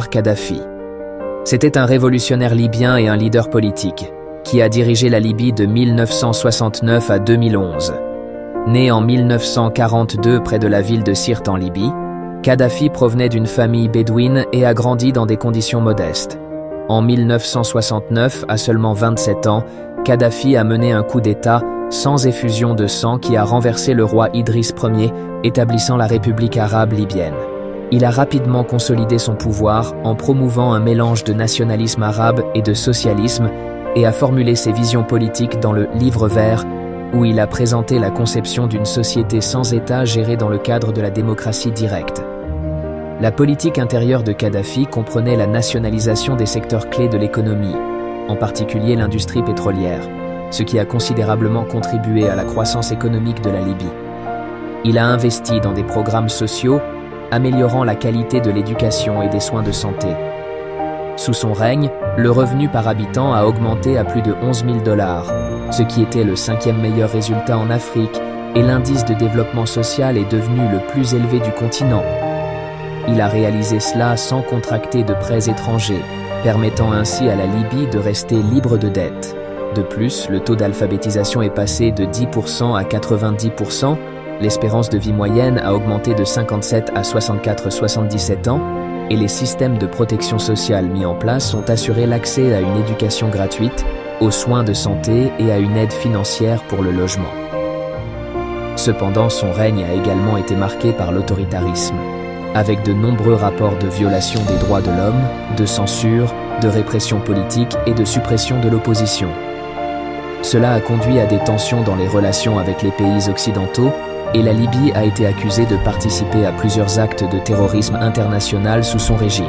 Kadhafi. C'était un révolutionnaire libyen et un leader politique, qui a dirigé la Libye de 1969 à 2011. Né en 1942 près de la ville de Sirte en Libye, Kadhafi provenait d'une famille bédouine et a grandi dans des conditions modestes. En 1969, à seulement 27 ans, Kadhafi a mené un coup d'État sans effusion de sang qui a renversé le roi Idriss Ier, établissant la République arabe libyenne. Il a rapidement consolidé son pouvoir en promouvant un mélange de nationalisme arabe et de socialisme et a formulé ses visions politiques dans le Livre vert, où il a présenté la conception d'une société sans État gérée dans le cadre de la démocratie directe. La politique intérieure de Kadhafi comprenait la nationalisation des secteurs clés de l'économie, en particulier l'industrie pétrolière, ce qui a considérablement contribué à la croissance économique de la Libye. Il a investi dans des programmes sociaux, améliorant la qualité de l'éducation et des soins de santé. Sous son règne, le revenu par habitant a augmenté à plus de 11 000 $, ce qui était le 5e meilleur résultat en Afrique, et l'indice de développement social est devenu le plus élevé du continent. Il a réalisé cela sans contracter de prêts étrangers, permettant ainsi à la Libye de rester libre de dettes. De plus, le taux d'alphabétisation est passé de 10% à 90%, l'espérance de vie moyenne a augmenté de 57 à 64-77 ans, et les systèmes de protection sociale mis en place ont assuré l'accès à une éducation gratuite, aux soins de santé et à une aide financière pour le logement. Cependant, son règne a également été marqué par l'autoritarisme, avec de nombreux rapports de violation des droits de l'homme, de censure, de répression politique et de suppression de l'opposition. Cela a conduit à des tensions dans les relations avec les pays occidentaux, et la Libye a été accusée de participer à plusieurs actes de terrorisme international sous son régime.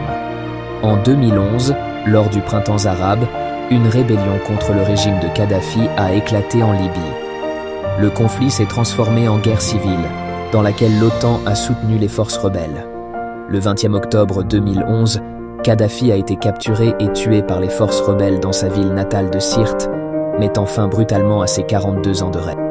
En 2011, lors du printemps arabe, une rébellion contre le régime de Kadhafi a éclaté en Libye. Le conflit s'est transformé en guerre civile, dans laquelle l'OTAN a soutenu les forces rebelles. Le 20 octobre 2011, Kadhafi a été capturé et tué par les forces rebelles dans sa ville natale de Sirte, mettant fin brutalement à ses 42 ans de règne.